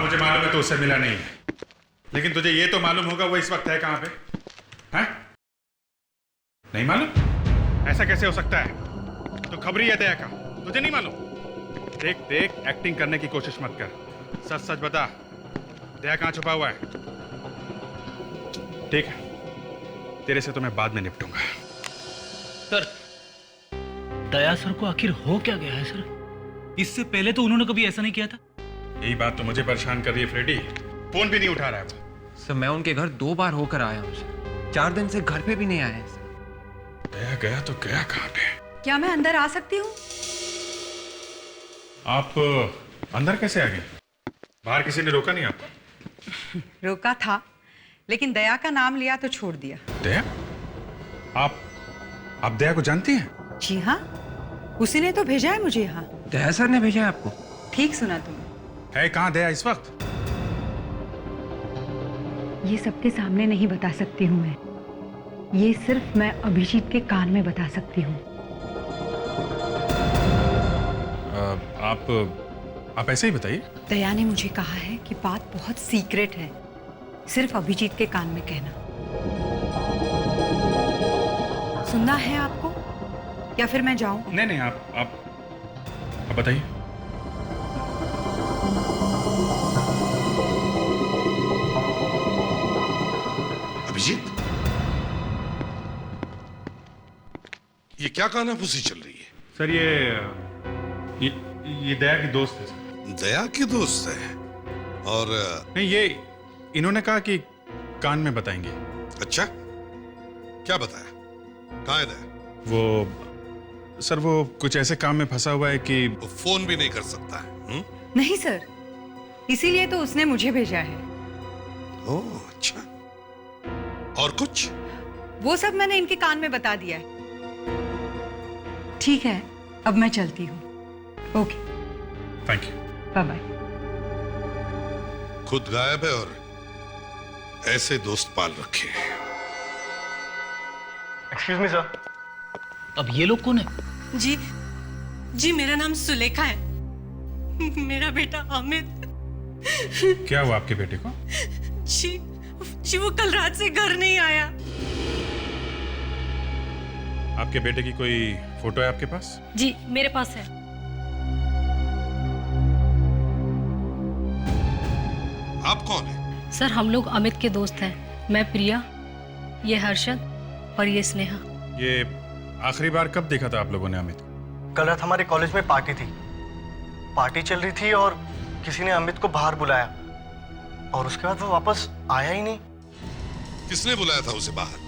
मुझे मालूम है तो उससे मिला नहीं है, लेकिन तुझे ये तो मालूम होगा वो इस वक्त है कहां पे? हैं? नहीं मालूम? ऐसा कैसे हो सकता है? तो खबरी है दया का, तुझे नहीं मालूम? देख देख, एक्टिंग करने की कोशिश मत कर, सच सच बता, दया कहां छुपा हुआ है? ठीक है, तेरे से तो मैं बाद में निपटूंगा। सर, दया सर को आखिर हो क्या गया है सर? इससे पहले तो उन्होंने कभी ऐसा नहीं किया था। यही बात तो मुझे परेशान कर रही है फ्रेडी, फोन भी नहीं उठा रहा है वो। सर मैं उनके घर 2 बार होकर आया हूँ सर, 4 दिन से घर पे भी नहीं आए हैं सर। दया गया तो गया कहां पे? क्या मैं अंदर आ सकती हूँ? आप अंदर कैसे आ गए? बाहर किसी ने रोका नहीं आपको? रोका था, लेकिन दया का नाम लिया तो छोड़ दिया। दया? आप दया को जानती हैं? जी हाँ, उसी ने तो भेजा है मुझे यहाँ। दया सर ने भेजा है आपको? ठीक सुना तुमने। है कहाँ दया इस वक्त? ये सबके सामने नहीं बता सकती हूँ मैं, ये सिर्फ मैं अभिजीत के कान में बता सकती हूँ। आप ऐसे ही बताइए। दया ने मुझे कहा है कि बात बहुत सीक्रेट है, सिर्फ अभिजीत के कान में कहना। सुनना है आपको या फिर मैं जाऊं? नहीं नहीं, आप बताइए। अभिजीत, ये क्या कानाफूसी चल रही है? सर ये दया की दोस्त है सर। दया की दोस्त है? और नहीं, ये इन्होंने कहा कि कान में बताएंगे। अच्छा, क्या बताया? कहाँ है दया? वो सर, वो कुछ ऐसे काम में फंसा हुआ है कि वो फोन भी नहीं कर सकता है। नहीं सर, इसीलिए तो उसने मुझे भेजा है। ओह अच्छा, और कुछ? वो सब मैंने इनके कान में बता दिया है। ठीक है, अब मैं चलती हूँ। Okay, thank you. Bye bye. खुद गायब है और ऐसे दोस्त पाल रखे हैं। Excuse me sir. अब ये लोग कौन है? जी मेरा नाम सुलेखा है। मेरा बेटा अमित। क्या हुआ आपके बेटे को? जी वो कल रात से घर नहीं आया। आपके बेटे की कोई फोटो है आपके पास? जी मेरे पास है। आप कौन है? सर हम लोग अमित के दोस्त हैं। मैं प्रिया, ये हर्षद और ये स्नेहा। ये आखिरी बार कब देखा था आप लोगों ने अमित को? कल रात हमारे कॉलेज में पार्टी थी। पार्टी चल रही थी और किसी ने अमित को बाहर बुलाया और उसके बाद वो वापस आया ही नहीं। किसने बुलाया था उसे बाहर?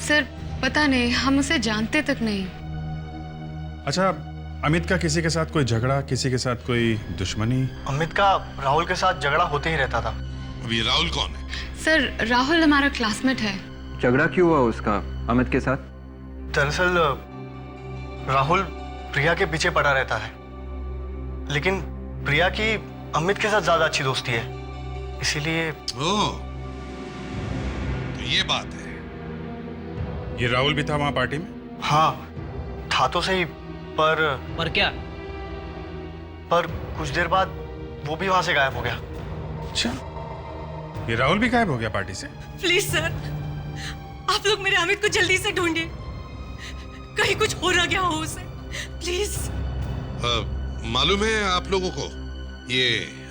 सर पता नहीं, हम उसे जानते तक नहीं। अच्छा, अमित का किसी के साथ कोई झगड़ा, किसी के साथ कोई दुश्मनी? अमित का राहुल के साथ झगड़ा होते ही रहता था। अब ये राहुल कौन है? सर राहुल हमारा क्लासमेट है। झगड़ा क्यों हुआ उसका अमित के साथ? दरअसल राहुल प्रिया के पीछे पड़ा रहता है, लेकिन प्रिया की अमित के साथ ज्यादा अच्छी दोस्ती है, इसीलिए। ओह, तो ये बात है। ये राहुल भी था वहां पार्टी में? हाँ था तो सही, पर क्या? पर कुछ देर बाद वो भी वहां से गायब हो गया। अच्छा, ये राहुल भी गायब हो गया पार्टी से? प्लीज सर, आप लोग मेरे अमित को जल्दी से ढूंढिए, कहीं कुछ हो ना गया हो उसे, प्लीज। मालूम है आप लोगों को ये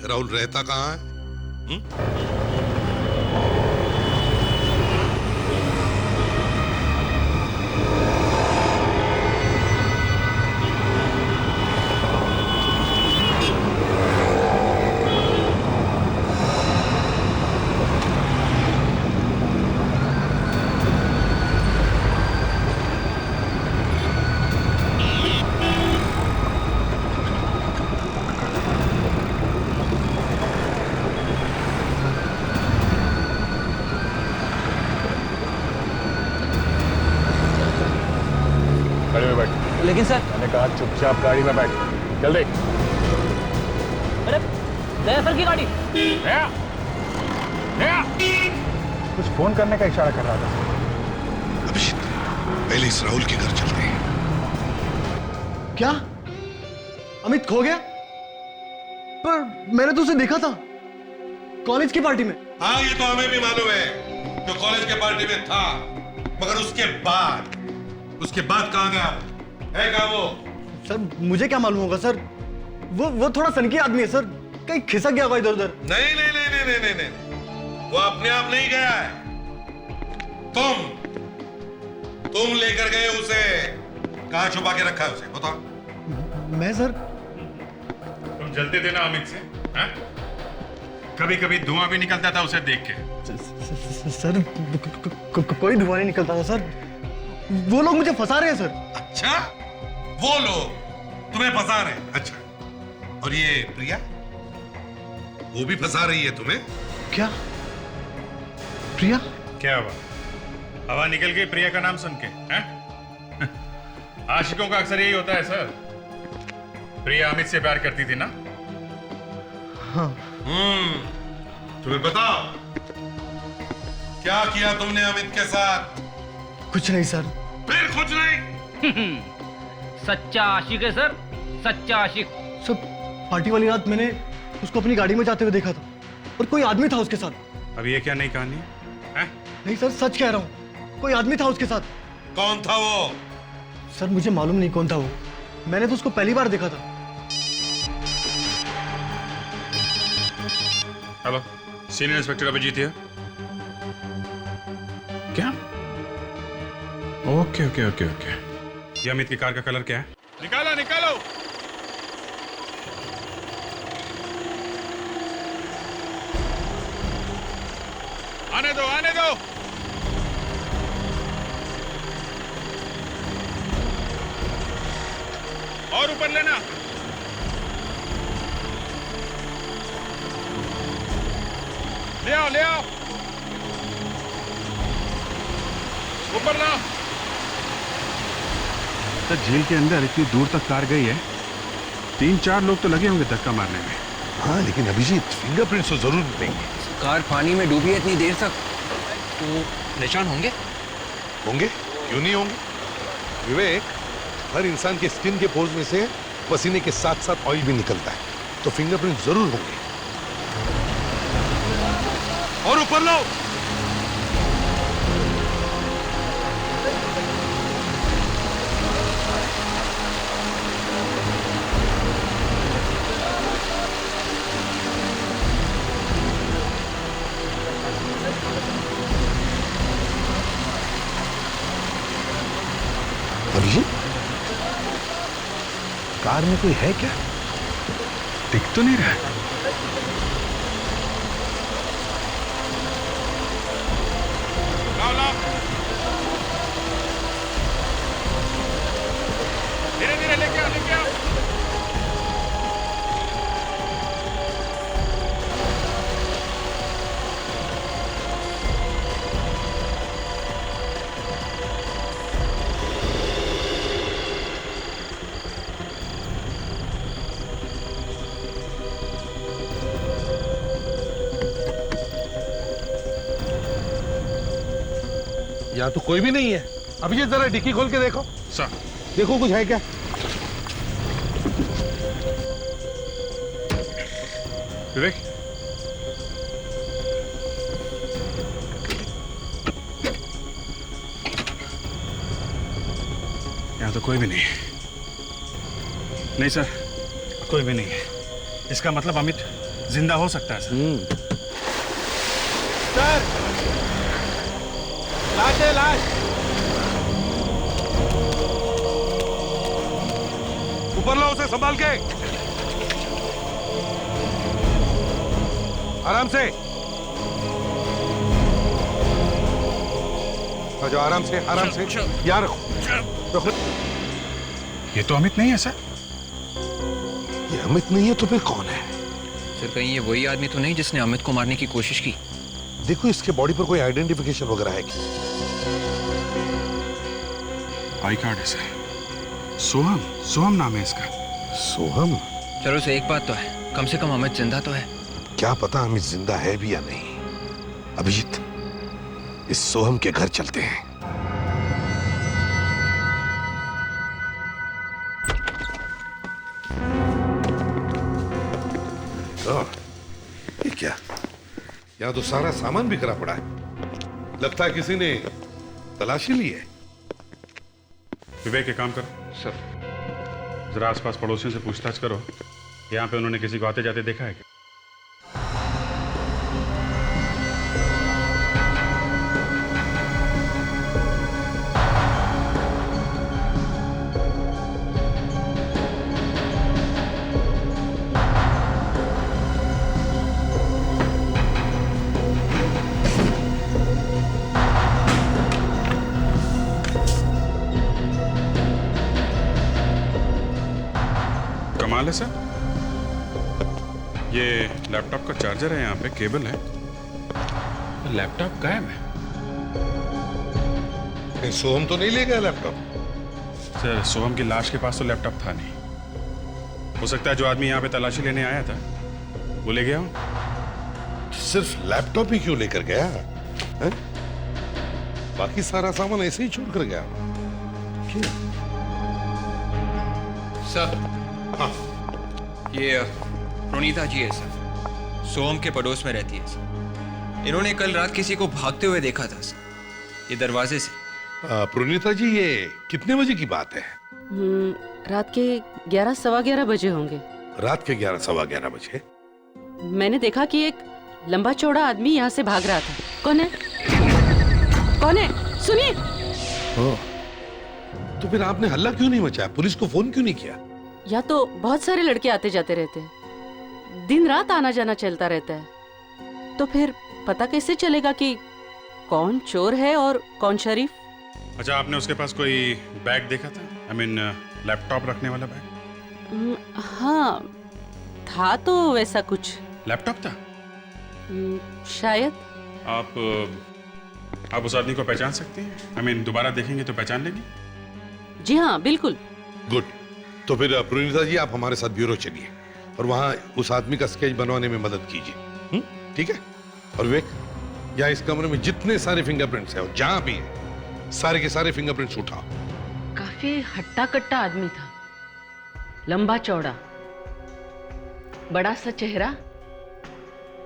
राहुल रहता कहाँ है? लेकिन सर, मैंने कहा चुपचाप गाड़ी में बैठ, जल्दी। अरे दया सर की गाड़ी। दया, दया। कुछ फोन करने का इशारा कर रहा था। अभिजीत, पहले इस राहुल के घर चलते हैं। क्या अमित खो गया? पर मैंने तो उसे देखा था। कॉलेज की पार्टी में। हाँ, ये तो हमें भी मालूम है, जो कॉलेज के पार्टी में था, मगर उसके बाद कहाँ गया? है कहाँ वो? सर मुझे क्या मालूम होगा सर, वो थोड़ा सनकी आदमी है सर, कहीं खिसक गया होगा इधर उधर। नहीं नहीं नहीं नहीं नहीं नहीं नहीं, वो अपने आप नहीं गया है, तुम लेकर गए उसे। कहाँ छुपा के रखा है उसे, बताओ। मैं सर, तुम जलते थे ना अमित से, हैं? कभी कभी धुआं भी निकलता था उसे देख के। सर कोई धुआं नहीं निकलता था सर, वो लोग मुझे फंसा रहे हैं सर। अच्छा, वो लोग तुम्हें फंसा रहे हैं? अच्छा, और ये प्रिया, वो भी फंसा रही है तुम्हें? क्या प्रिया? क्या हुआ? हवा निकल गई प्रिया का नाम सुन के, हैं? आशिकों का अक्सर यही होता है सर। प्रिया अमित से प्यार करती थी ना? हाँ। तुम्हें बताओ, क्या किया तुमने अमित के साथ? कुछ नहीं सर। फिर कुछ नहीं? सच्चा आशिक है सर, सच्चा आशिक। सर पार्टी वाली रात मैंने उसको अपनी गाड़ी में जाते हुए देखा था, और कोई आदमी था उसके साथ। अब ये क्या नई कहानी है? नहीं सर, सच कह रहा हूँ, कोई आदमी था उसके साथ। कौन था वो? सर मुझे मालूम नहीं कौन था वो, मैंने तो उसको पहली बार देखा था। हेलो, सीनियर इंस्पेक्टर अभिजीत है। क्या? Okay okay okay okay. ये अमित की कार का कलर क्या है? निकालो निकालो। आने दो आने दो। और ऊपर लेना। ले आओ ले आओ, ऊपर लाओ। तो झील के अंदर इतनी दूर तक कार गई है, 3-4 लोग तो लगे होंगे धक्का मारने में। हाँ, लेकिन अभिजीत, फिंगरप्रिंट्स तो जरूर मिलेंगे। कार पानी में डूबी है इतनी देर तक, तो निशान होंगे? होंगे, क्यों नहीं होंगे? विवेक, हर इंसान के स्किन के पोर्स में से पसीने के साथ साथ ऑयल भी निकलता है, तो फिंगरप्रिंट जरूर होंगे। और ऊपर लो। अभिजीत, कार में कोई है क्या? दिख तो नहीं रहा। लाओ लाओ, धीरे धीरे लेके आओ लेके आओ। यहाँ तो कोई भी नहीं है। अभिजीत, जरा डिक्की खोल के देखो। सर, देखो कुछ है क्या? विवेक, यहाँ तो कोई भी नहीं है। नहीं सर, कोई भी नहीं है। इसका मतलब अमित जिंदा हो सकता है सर। सर, लाश है, लाश। ऊपर लो उसे, संभाल के, आराम से। आ जाओ, आराम से आराम से। यहाँ रखो रखो। ये तो अमित नहीं है सर। ये अमित नहीं है तो फिर कौन है? सर कहीं ये वही आदमी तो नहीं जिसने अमित को मारने की कोशिश की? देखो, इसके बॉडी पर कोई आइडेंटिफिकेशन वगैरह है क्या? आई कार्ड है सर। सोहम, सोहम नाम है इसका। सोहम? चलो से एक बात तो है, कम से कम अमित जिंदा तो है। क्या पता अमित जिंदा है भी या नहीं। अभिजीत, इस सोहम के घर चलते हैं। ये क्या? यहाँ तो सारा सामान बिखरा पड़ा है। लगता है किसी ने तलाशी ली है। विवेक एक काम करो सर। जरा आसपास पड़ोसियों से पूछताछ करो, यहाँ पे उन्होंने किसी को आते जाते देखा है क्या? कमाल है सर, ये लैपटॉप का चार्जर है, यहाँ पे केबल है, लैपटॉप गायब है। नहीं, सोहम तो नहीं ले गया लैपटॉप? सर सोहम की लाश के पास तो लैपटॉप था नहीं। हो सकता है जो आदमी यहाँ पे तलाशी लेने आया था वो ले गया हो। सिर्फ लैपटॉप ही क्यों लेकर गया है? बाकी सारा सामान ऐसे ही छोड़कर गया क्यों? सर हाँ, ये प्रणीता जी है सर, सोहम के पड़ोस में रहती है सर। इन्होंने कल रात किसी को भागते हुए देखा था सर, ये दरवाजे से। प्रणीता जी, ये कितने बजे की बात है? रात के 11 सवा 11 बजे होंगे। रात के 11 सवा 11 बजे? मैंने देखा कि एक लंबा चौड़ा आदमी यहाँ से भाग रहा था। कौन है? कौन है? सुनिए। तो फिर आपने हल्ला क्यों नहीं मचाया? पुलिस को फोन क्यों नहीं किया? या तो बहुत सारे लड़के आते जाते रहते हैं, दिन रात आना जाना चलता रहता है, तो फिर पता कैसे चलेगा कि कौन चोर है और कौन शरीफ? अच्छा, आपने उसके पास कोई बैग देखा था? आई मीन लैपटॉप रखने वाला बैग? हाँ, था तो वैसा कुछ। लैपटॉप था? शायद। आप उस आदमी को पहचान सकती हैं? आई मीन दोबारा देखेंगे तो पहचान लेंगे? जी हाँ, बिल्कुल। गुड। तो फिर प्रणीता जी, आप हमारे साथ ब्यूरो चलिए और वहां उस आदमी का स्केच बनवाने में मदद कीजिए। ठीक है? और विवेक, यहाँ इस कमरे में जितने सारे फिंगरप्रिंट्स हैं और जहां भी है, सारे के सारे फिंगरप्रिंट्स उठाओ। काफी हट्टा कट्टा आदमी था, लंबा चौड़ा, बड़ा सा चेहरा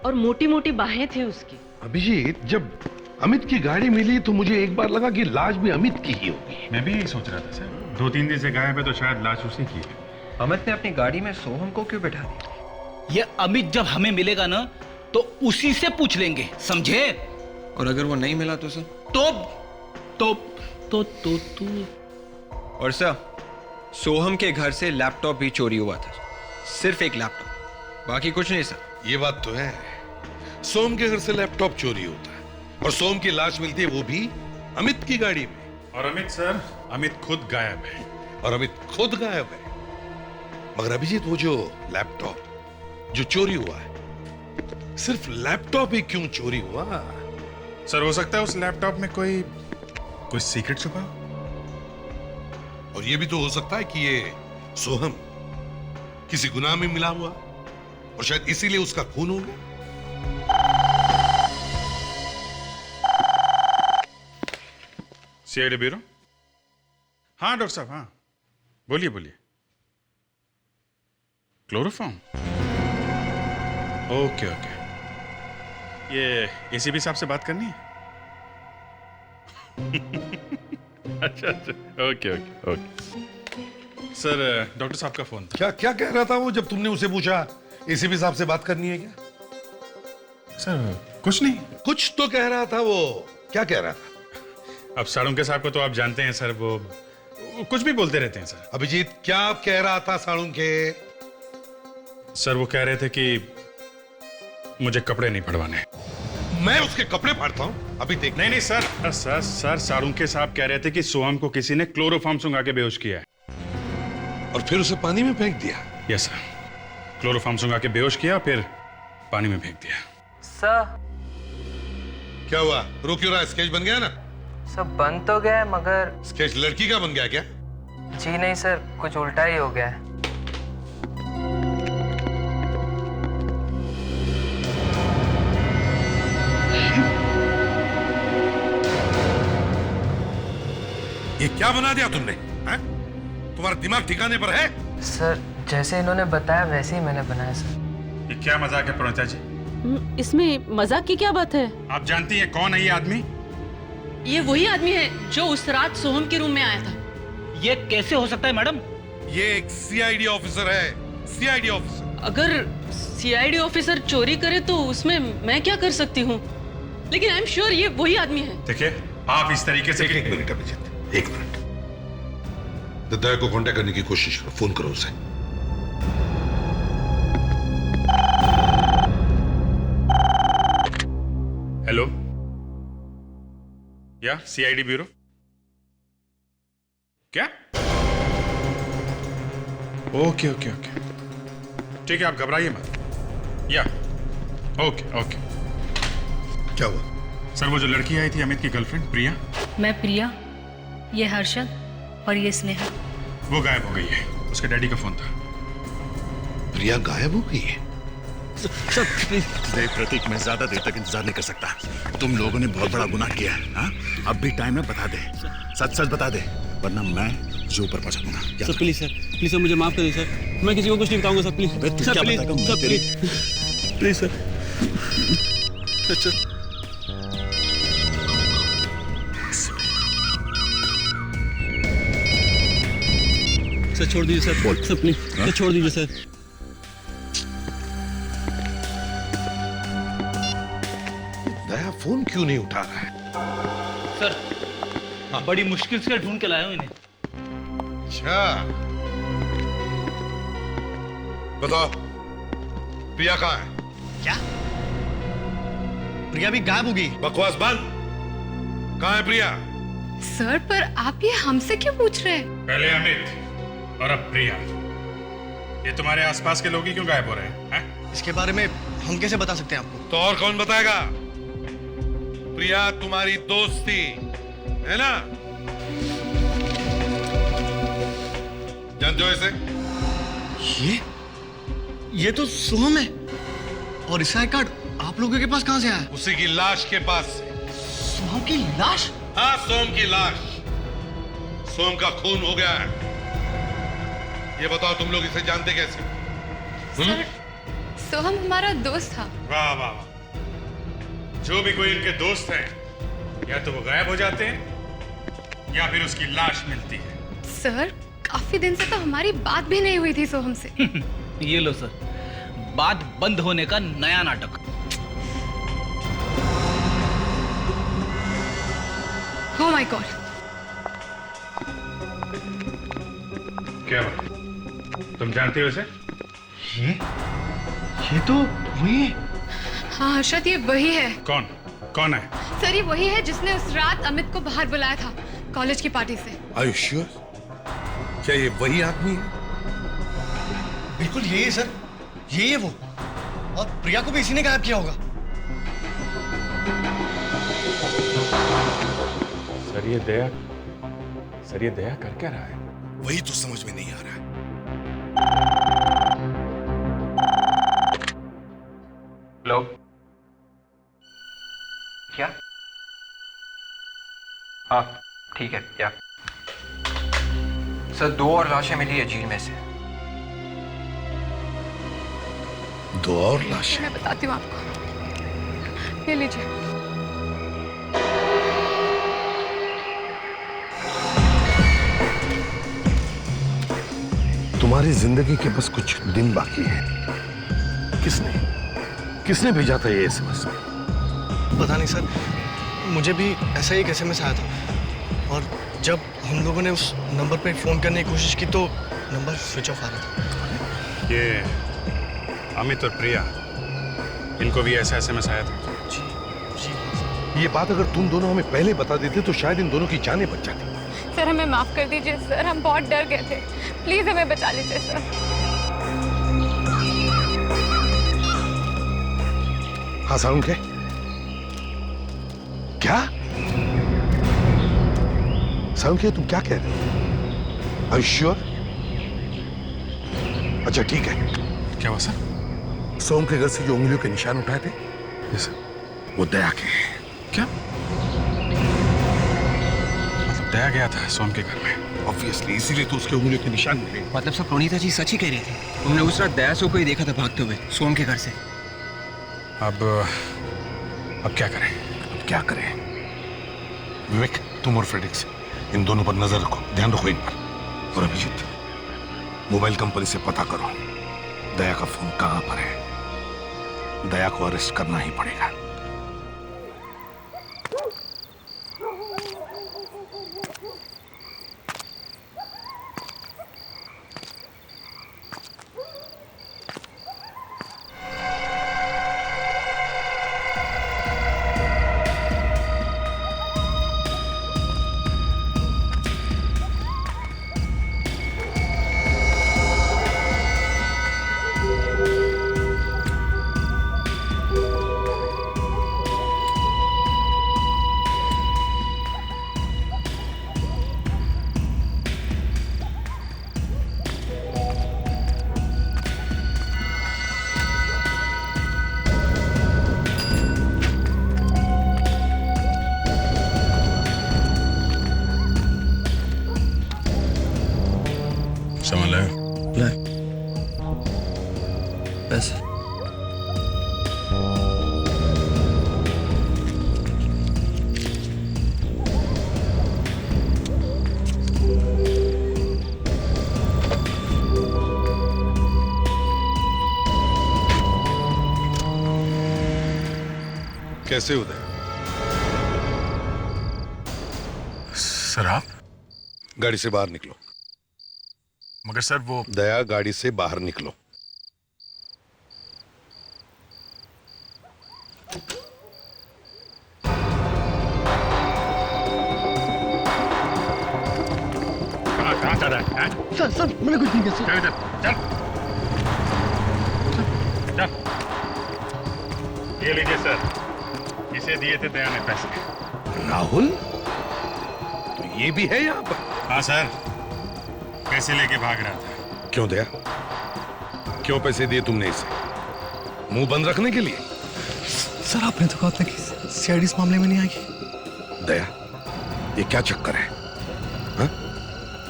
और मोटी मोटी बाहें थी उसकी। अभिजीत, जब अमित की गाड़ी मिली तो मुझे एक बार लगा कि लाश भी अमित की ही होगी। मैं भी यही सोच रहा था सर, 2-3 दिन से गायब है तो शायद लाश उसी की है। अमित ने अपनी गाड़ी में सोहम को क्यों बैठा दिया? ये अमित जब हमें मिलेगा ना तो उसी से पूछ लेंगे, समझे? और अगर वो नहीं मिला तो सर? तो और सर, सोहम के घर से लैपटॉप भी चोरी हुआ था, सिर्फ एक लैपटॉप, बाकी कुछ नहीं सर। ये बात तो है, सोम के घर से लैपटॉप चोरी होता है और सोम की लाश मिलती है, वो भी अमित की गाड़ी में। और अमित सर, अमित खुद गायब है। और अमित खुद गायब है। मगर अभिजीत, वो जो लैपटॉप जो चोरी हुआ है, सिर्फ लैपटॉप ही क्यों चोरी हुआ? सर हो सकता है उस लैपटॉप में कोई सीक्रेट छुपा हो। और ये भी तो हो सकता है कि ये सोहम किसी गुनाह में मिला हुआ और शायद इसीलिए उसका खून हो गया। CID bureau? हाँ डॉक्टर साहब, हाँ बोलिए बोलिए। क्लोरोफॉर्म? ओके ओके, ये एसीपी साहब से बात करनी है? अच्छा अच्छा, okay okay okay. Sir doctor साहब का फोन था। क्या क्या कह रहा था वो जब तुमने उसे पूछा एसीपी साहब से बात करनी है क्या? सर कुछ नहीं। कुछ तो कह रहा था वो, क्या कह रहा था? अब साळुंके साहब को तो आप जानते हैं सर, वो कुछ भी बोलते रहते हैं सर। अभिजीत, क्या कह रहा था साळुंके? सर वो कह रहे थे कि मुझे कपड़े नहीं फाड़वाने। मैं उसके कपड़े फाड़ता हूं? अभी देख। नहीं नहीं सर, सर सर साळुंके साहब कह रहे थे कि सोहम को किसी ने क्लोरोफॉर्म सुंघा के बेहोश किया है और फिर उसे पानी में फेंक दिया। यस सर, क्लोरोफॉर्म सुंघा के बेहोश किया फिर पानी में फेंक दिया। सर क्या हुआ? रो क्यों रहा? स्केच बन गया ना? सब बन तो गया है मगर। स्केच लड़की का बन गया क्या? जी नहीं सर, कुछ उल्टा ही हो गया है। ये क्या बना दिया तुमने? हैं? तुम्हारा दिमाग ठिकाने पर है? सर जैसे इन्होंने बताया वैसे ही मैंने बनाया सर। ये क्या मजाक है प्रणीता जी? इसमें मजाक की क्या बात है? आप जानती हैं कौन है ये आदमी? ये वही आदमी है जो उस रात सोहम के रूम में आया था। ये कैसे हो सकता है मैडम? ये एक सीआईडी ऑफिसर है, सीआईडी ऑफिसर। अगर सीआईडी ऑफिसर चोरी करे तो उसमें मैं क्या कर सकती हूँ, लेकिन आई एम श्योर ये वही आदमी है। देखिए आप इस तरीके से एक मिनट अभिजीत, एक मिनट। दया को कांटेक्ट करने की कोशिश करो, फोन करो उसे। हेलो, या सीआईडी ब्यूरो? क्या? ओके ओके ओके, ठीक है, आप घबराइए मत। या ओके ओके। क्या हुआ? सर वो जो लड़की आई थी अमित की गर्लफ्रेंड प्रिया, मैं प्रिया, ये हर्षद और ये स्नेहा, वो गायब हो गई है। उसके डैडी का फोन था। प्रिया गायब हो गई है? देख प्रतीक, मैं ज्यादा देर तक इंतजार नहीं कर सकता। तुम लोगों ने बहुत बड़ा गुनाह किया है। हाँ, अब भी टाइम है, बता दे, सच सच बता दे, वरना मैं जो ऊपर पहुंचा दूंगा। सर प्लीज, सर मुझे माफ कर दीजिए सर, मैं किसी को कुछ नहीं बताऊंगा सर, प्लीज। अबे तू क्या बताएगा? Please sir. अच्छा सर, छोड़ दीजिए सर, सर प्लीज, सर छोड़ दीजिए सर। दया फोन क्यों नहीं उठा रहा है? सर बड़ी मुश्किल से ढूंढ के लाया हूं इन्हें। अच्छा, बताओ प्रिया कहाँ है? क्या? प्रिया भी गायब हो गई? बकवास बंद। कहाँ है प्रिया? सर पर आप ये हमसे क्यों पूछ रहे हैं? पहले अमित और अब प्रिया, ये तुम्हारे आसपास के लोग ही क्यों गायब हो रहे हैं? इसके बारे में हम कैसे बता सकते हैं आपको? तो और कौन बताएगा? प्रिया तुम्हारी दोस्त थी, है ना? जानते हो इसे? ये तो सोहम है, और इसका आई कार्ड आप लोगों के पास कहां से आया? उसी की लाश के पास से। सोहम की लाश? हाँ, सोम की लाश। सोम का खून हो गया है। ये बताओ तुम लोग इसे जानते कैसे? सर, सोहम हमारा दोस्त था। वाह वाह वाह, जो भी कोई इनके दोस्त हैं, या तो वो गायब हो जाते हैं या फिर उसकी लाश मिलती है। सर काफी दिन से तो हमारी बात भी नहीं हुई थी सोहम से। ये लो सर, बात बंद होने का नया नाटक। Oh my God! क्या बात? तुम जानते हो इसे? ये तो वही है। हाँ हर्षद, ये वही है। कौन? कौन है? सर ये वही है जिसने उस रात अमित को बाहर बुलाया था कॉलेज की पार्टी से। Are you sure? क्या ये वही आदमी है? बिल्कुल यही है सर, यही है वो। और प्रिया को भी इसी ने गायब किया होगा। सर ये दया कर क्या रहा है? वही तो समझ में नहीं आ रहा है। लो क्या? हाँ ठीक है। या सर 2 और लाशें मिली है झील में से। 2 और लाशें? मैं बताती हूँ आपको, ये लीजिए। तुम्हारी जिंदगी के बस कुछ दिन बाकी है। किसने भेजा था ये एसएमएस? पता नहीं सर, मुझे भी ऐसा ही एक एसएमएस आया था, और जब हम लोगों ने उस नंबर पे फोन करने की कोशिश की तो नंबर स्विच ऑफ आ रहा था। ये अमित और प्रिया, इनको भी ऐसा एसएमएस आया था? जी। ये बात अगर तुम दोनों हमें पहले बता देते तो शायद इन दोनों की जानें बच जाती। सर हमें माफ कर दीजिए सर, हम बहुत डर गए थे, प्लीज हमें बचा लीजिए सर। हाँ साउंड है क्या? साउंड क्या? तुम क्या कह रहे हो? Are you sure? अच्छा ठीक है। क्या हुआ सर? सोम के घर से जो उंगलियों के निशान उठाए थे, वो दया के हैं। क्या मतलब दया गया था सोम के घर में? ऑब्वियसली, इसीलिए तो उसके उंगलियों के निशान मिले। मतलब सब प्रणीता जी सच ही कह रही थी। उन्होंने उस रात दया सो को ही देखा था भागते हुए सोम के घर से। अब क्या करें? अब क्या करें? विवेक, तुम और फ्रेडिक्स इन दोनों पर नजर रखो, ध्यान रखो इन पर। और अभिजीत, मोबाइल कंपनी से पता करो दया का फोन कहां पर है। दया को अरेस्ट करना ही पड़ेगा। सामान लाए? पैसे। कैसे उदय? सर आप? गाड़ी से बाहर निकलो। मगर सर वो दया, गाड़ी से बाहर निकलो। कहाँ जा रहा है? सर मैंने कुछ नहीं किया सर। चल इधर, चल। चल। ये लीजिए सर, इसे दिए थे दया ने पैसे। राहुल, तो ये भी है यहाँ पर? हाँ सर, पैसे लेके भाग रहा था। क्यों दया? क्यों पैसे दिए तुमने इसे? मुंह बंद रखने के लिए? सर आपने तो कहा था कि सीआईडी इस मामले में नहीं आएगी। दया, ये क्या चक्कर है? हा?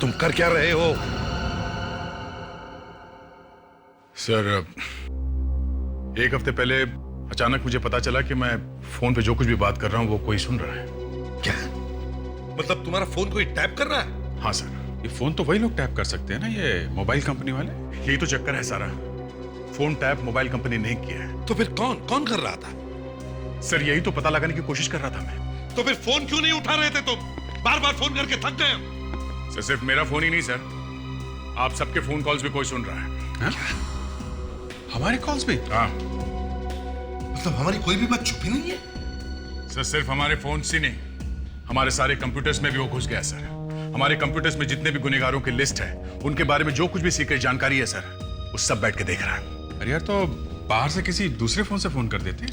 तुम कर क्या रहे हो? सर, एक हफ्ते पहले अचानक मुझे पता चला कि मैं फोन पे जो कुछ भी बात कर रहा हूँ वो कोई सुन रहा है। क्या मतलब तुम्हारा फोन कोई टैप कर रहा है? हाँ सर, ये फोन तो वही लोग टैप कर सकते हैं ना, ये मोबाइल कंपनी वाले। यही तो चक्कर है सारा। फोन टैप मोबाइल कंपनी ने किया है। तो फिर कौन कर रहा था? सर यही तो पता लगाने की कोशिश कर रहा था मैं। तो फिर फोन क्यों नहीं उठा रहे थे तुम? बार बार फोन करके थक गए। सर सिर्फ मेरा फोन ही नहीं सर, आप सबके फोन कॉल्स भी कोई सुन रहा है। हमारे कॉल्स भी? हाँ। मतलब हमारी कोई भी बात छुपी नहीं है? सर सिर्फ हमारे फोन से नहीं, हमारे सारे कंप्यूटर्स में भी वो घुस गया सर। हमारे कंप्यूटर्स में जितने भी गुनहगारों की लिस्ट है, उनके बारे में जो कुछ भी सीक्रेट जानकारी है सर, वो सब बैठ के देख रहा है। अरे यार, तो बाहर से किसी दूसरे फोन से फोन कर देते।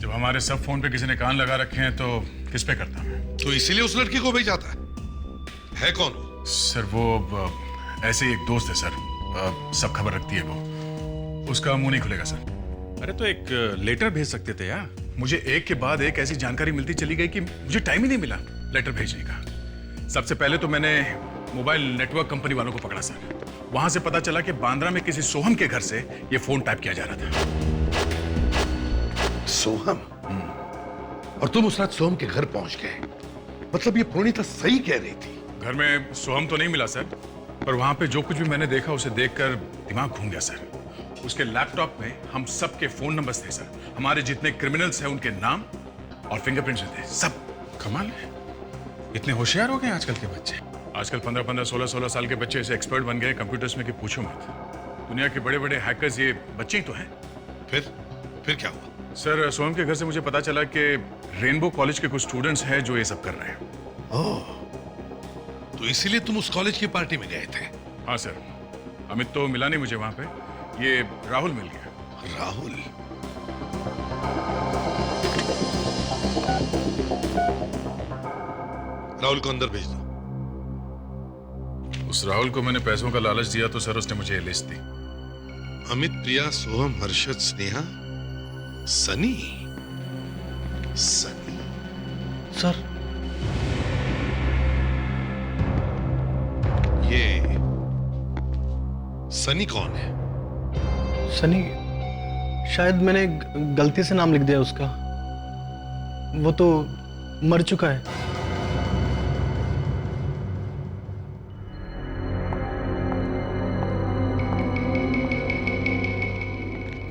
जब हमारे सब फोन पे किसी ने कान लगा रखे हैं तो किस पे करता मैं? तो इसीलिए उस लड़की को भेजा था। है कौन वो? सर वो ऐसे ही एक दोस्त है सर, सब खबर रखती है वो। उसका मुंह नहीं खुलेगा सर। अरे तो एक लेटर भेज सकते थे यार। मुझे एक के बाद एक ऐसी जानकारी मिलती चली गई कि मुझे टाइम ही नहीं मिला लेटर भेजने का। सबसे पहले तो मैंने मोबाइल नेटवर्क कंपनी वालों को पकड़ा सर। वहां से पता चला कि बांद्रा में किसी सोहम के घर से ये फोन टाइप किया जा रहा था। सोहम? और तुम उस रात सोहम के घर पहुंच गए? मतलब ये प्रणीता सही कह रही थी? घर में सोहम तो नहीं मिला सर, पर वहां पे जो कुछ भी मैंने देखा उसे देखकर दिमाग घूम गया सर। उसके लैपटॉप में हम सबके फोन नंबर्स थे सर। हमारे जितने क्रिमिनल्स हैं उनके नाम और फिंगरप्रिंट्स थे सब। कमाल है, इतने होशियार हो गए आजकल के बच्चे। आजकल 15-15, 16-16 साल के बच्चे ऐसे एक्सपर्ट बन गए कंप्यूटर्स में कि पूछो मत। दुनिया के बड़े बड़े हैकर्स ये बच्चे ही तो हैं। फिर क्या हुआ? सर सोहम के घर से मुझे पता चला कि रेनबो कॉलेज के कुछ स्टूडेंट्स हैं जो ये सब कर रहे हैं। ओह, तो इसीलिए तुम उस कॉलेज की पार्टी में गए थे? हाँ सर, अमित तो मिला नहीं मुझे वहां पे, ये राहुल मिल गया। राहुल? राहुल को अंदर भेज दो। उस राहुल को मैंने पैसों का लालच दिया तो सर उसने मुझे ये लिस्ट दी। अमित, प्रिया, सोहम, हर्षद, स्नेहा, सनी। सनी सर, ये सनी कौन है? सनी शायद मैंने गलती से नाम लिख दिया उसका। वो तो मर चुका है।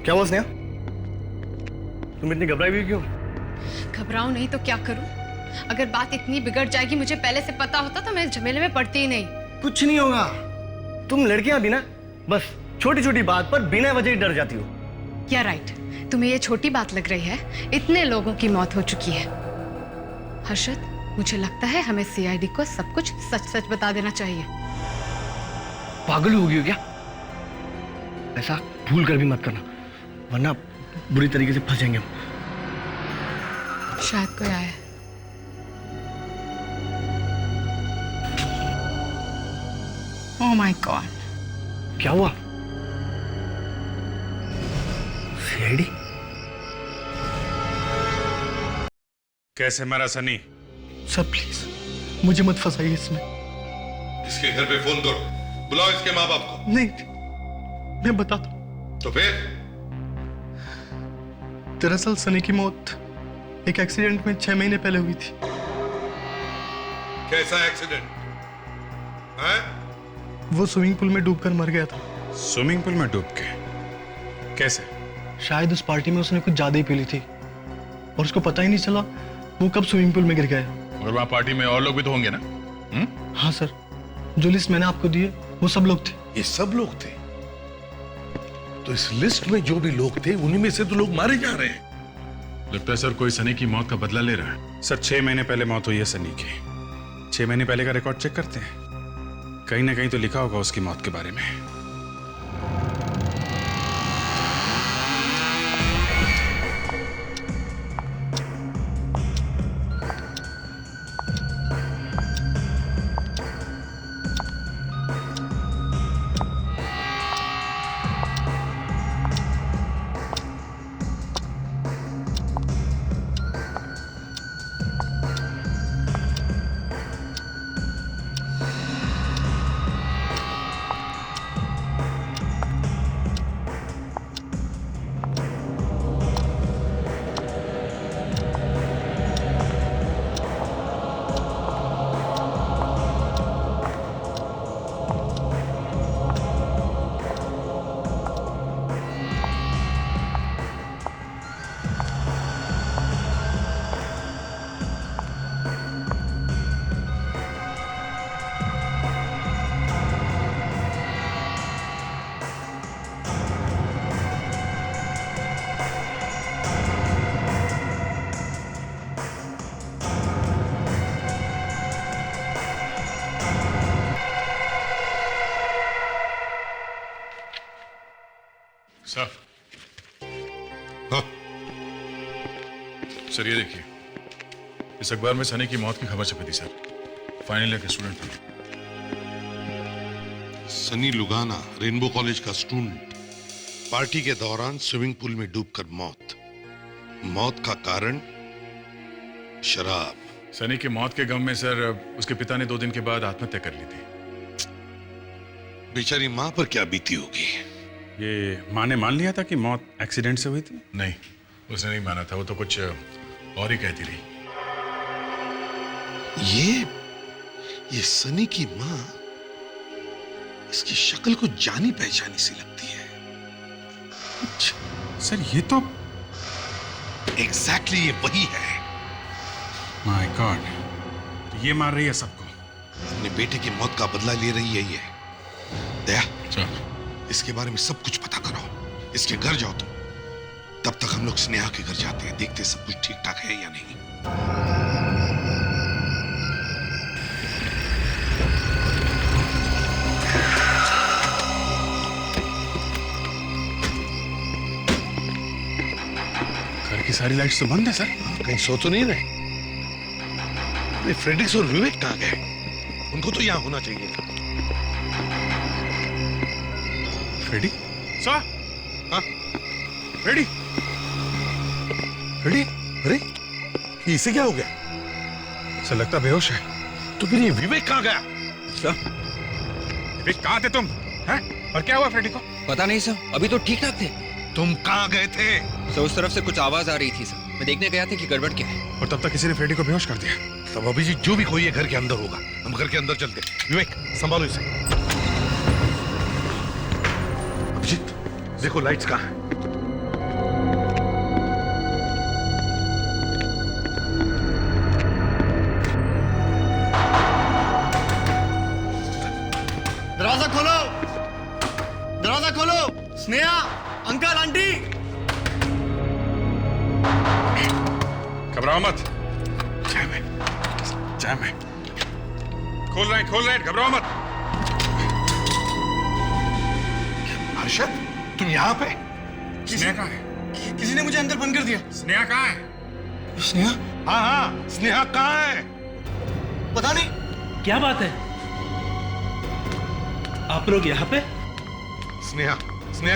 क्या हुआ स्नेहा? तुम इतनी घबराई हुई क्यों? घबराओ नहीं तो क्या करूं? अगर बात इतनी बिगड़ जाएगी मुझे पहले से पता होता तो मैं इस झमेले में पड़ती ही नहीं। कुछ नहीं होगा। तुम लड़कियां भी ना बस छोटी छोटी बात पर बिना वजह ही डर जाती हो। क्या राइट? तुम्हें ये छोटी बात लग रही है? इतने लोगों की मौत हो चुकी है। हर्षद, मुझे लगता है हमें सीआईडी को सब कुछ सच सच बता देना चाहिए। पागल हो गई हो क्या? ऐसा भूल कर भी मत करना, वरना बुरी तरीके से फंस जाएंगे हम। शायद कोई आया है। ओह माय गॉड। क्या हुआ? सीआईडी? कैसे मरा सनी? सर प्लीज मुझे मत फंसाइए इसमें। इसके घर पे फोन करो, बुलाओ इसके माँ बाप को। नहीं, मैं बताता हूं। तो फिर? दरअसल सनी की मौत एक एक्सीडेंट में 6 महीने पहले हुई थी। कैसा एक्सीडेंट? हैं? वो स्विमिंग पूल में डूबकर मर गया था। स्विमिंग पूल में डूब के? कैसे? शायद उस पार्टी में उसने कुछ ज्यादा ही पी ली थी और उसको पता ही नहीं चला वो कब स्विमिंग पूल में गिर गया। और वहाँ पार्टी में और लोग भी तो होंगे ना? हाँ सर, जो लिस्ट मैंने आपको दी है वो सब लोग थे। ये सब लोग थे? तो इस लिस्ट में जो भी लोग थे उन्हीं में से तो लोग मारे जा रहे हैं। लगता है सर कोई सनी की मौत का बदला ले रहा है। सर 6 महीने पहले मौत हुई है सनी की। 6 महीने पहले का रिकॉर्ड चेक करते हैं, कहीं ना कहीं तो लिखा होगा उसकी मौत के बारे में। सर, सर ये देखिए, इस अखबार में सनी की मौत की खबर छपी थी सर। फाइनल ईयर के स्टूडेंट थे। सनी लुगाना, रेनबो कॉलेज का स्टूडेंट, पार्टी के दौरान स्विमिंग पूल में डूबकर मौत। मौत का कारण शराब। सनी की मौत के गम में सर उसके पिता ने 2 दिन के बाद आत्महत्या कर ली थी। बेचारी मां पर क्या बीती होगी। ये माँ ने मान लिया था कि मौत एक्सीडेंट से हुई थी? नहीं, उसने नहीं माना था, वो तो कुछ और ही कहती रही। ये सनी की मां, इसकी शक्ल को जानी पहचानी सी लगती है। सर ये तो एग्जैक्टली ये वही है। माय गॉड, तो ये मार रही है सबको। अपने बेटे की मौत का बदला ले रही है ये। दया, इसके बारे में सब कुछ पता करो। इसके घर जाओ तुम। तब तक हम लोग स्नेहा के घर जाते हैं, देखते सब कुछ ठीक ठाक है या नहीं। घर की सारी लाइट्स तो बंद है सर। कहीं सो तो नहीं रहे? फ्रेडरिक्स और विवेक कहाँ गए? उनको तो यहाँ होना चाहिए था। फ्रेडी? सर? हाँ? फ्रेडी? फ्रेडी? अरे इसे क्या हो गया? सर लगता बेहोश है। तो फिर ये विवेक कहाँ गया? सर विवेक कहाँ थे तुम? हैं? और क्या हुआ फ्रेडी को? पता नहीं सर, अभी तो ठीक ठाक थे। तुम कहाँ गए थे? सर उस तरफ से कुछ आवाज आ रही थी सर, मैं देखने गया था कि गड़बड़ क्या है। और तब तक किसी ने फ्रेडी को बेहोश कर दिया। तब अभिजीत जो भी कोई है घर के अंदर होगा। हम घर के अंदर चलते। विवेक संभालो इसे। अभिजीत देखो लाइट्स कहाँ है? दरवाजा खोलो, दरवाजा खोलो। Sneha, uncle, aunty. घबराओ मत। जैम है। खोल रहे हैं, घबराओ मत। हर्षद तुम यहाँ पे? स्नेहा कहाँ है? किसी ने मुझे अंदर बंद कर दिया। स्नेहा कहाँ है? स्नेहा? हाँ स्नेहा कहाँ है? पता नहीं। क्या बात है, आप लोग यहाँ पे? स्नेहा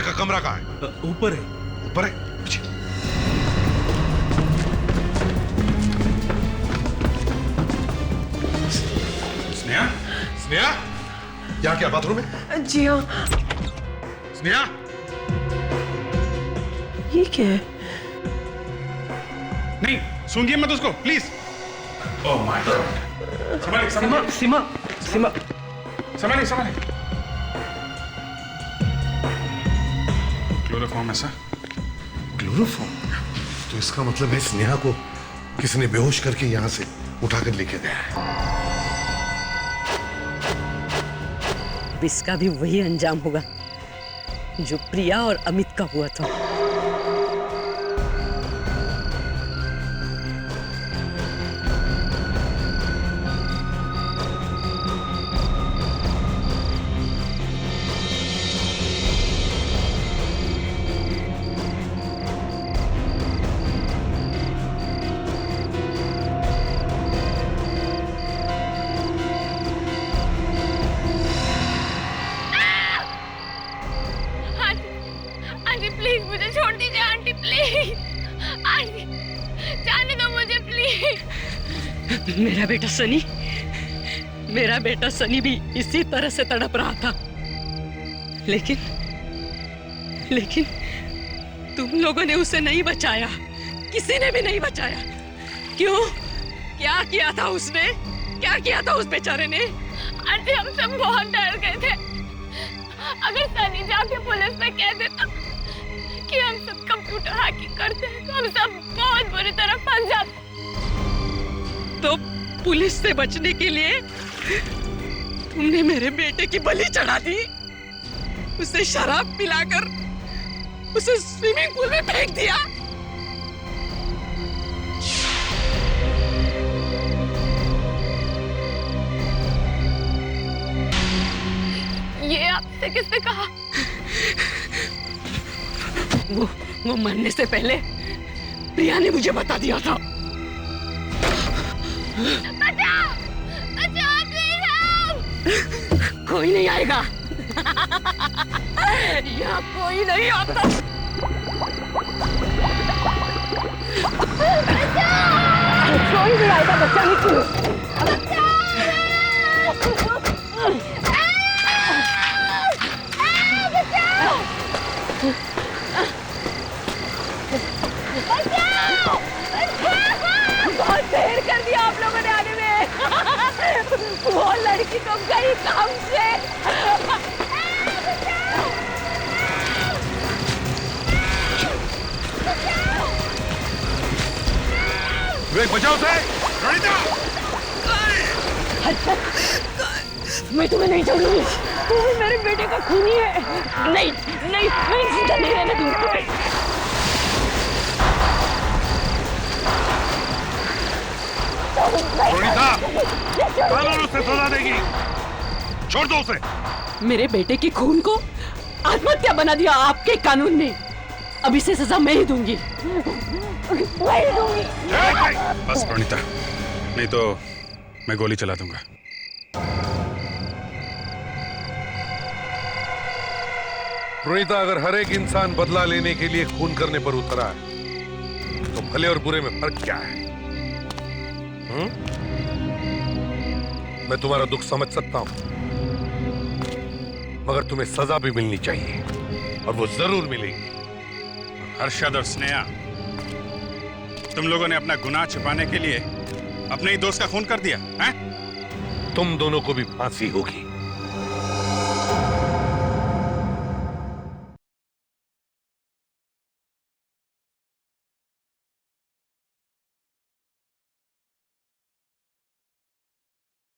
का कमरा कहाँ है? ऊपर है। ऊपर है? स्नेहा यहाँ क्या बाथरूम है? जी हाँ। स्नेहा ये क्या है? नहीं सूंघिए मत उसको प्लीज। Oh my God. संभालिए। क्लोरोफॉर्म ऐसा? क्लोरोफॉर्म? तो इसका मतलब है स्नेहा को किसी ने बेहोश करके यहाँ से उठाकर लेके गया है। अब इसका भी वही अंजाम होगा जो प्रिया और अमित का हुआ था। आंटी प्लीज मुझे छोड़ दीजिए आंटी प्लीज। आंटी जाने दो मुझे प्लीज। मेरा बेटा सनी भी इसी तरह से तड़प रहा था, लेकिन तुम लोगों ने उसे नहीं बचाया, किसी ने भी नहीं बचाया। क्यों? क्या किया था उसने? क्या किया था उस बेचारे ने? आंटी हम सब बहुत डर गए थे। अगर सनी जाके पुलिस में कह देता कि हम सब कंप्यूटर हैकिंग करते हैं तो हम सब बहुत बुरी तरह फंस जाते। तो पुलिस से बचने के लिए तुमने मेरे बेटे की बलि चढ़ा दी, उसे शराब पिलाकर उसे स्विमिंग पूल में फेंक दिया। ये आपसे किसने कहा? वो मरने से पहले प्रिया ने मुझे बता दिया था। बचाओ! बचाओ प्लीज हेल्प! कोई नहीं आएगा। यहाँ कोई नहीं आता। कोई नहीं आएगा बचाने के लिए। बहुत देर कर दिया आप लोगों ने आने में। वो लड़की तो गई काम से। वे बचाओ से। मैं तुम्हें नहीं छोड़ूंगी। तुम मेरे बेटे का खूनी है। नहीं नहीं, मैं जिंदा नहीं रहने दूंगी। कानून उसे सजा देगी। छोड़ दो उसे। मेरे बेटे की खून को आत्महत्या बना दिया आपके कानून ने। अब इसे सजा मैं ही दूंगी। मैं ही दूंगी। बस प्रणीता, नहीं तो मैं गोली चला दूंगा। प्रणीता, अगर हर एक इंसान बदला लेने के लिए खून करने पर उतरा है तो भले और बुरे में फर्क क्या है? मैं तुम्हारा दुख समझ सकता हूं, मगर तुम्हें सजा भी मिलनी चाहिए और वो जरूर मिलेगी। हर्षद और स्नेहा, तुम लोगों ने अपना गुनाह छिपाने के लिए अपने ही दोस्त का खून कर दिया, हैं? तुम दोनों को भी फांसी होगी।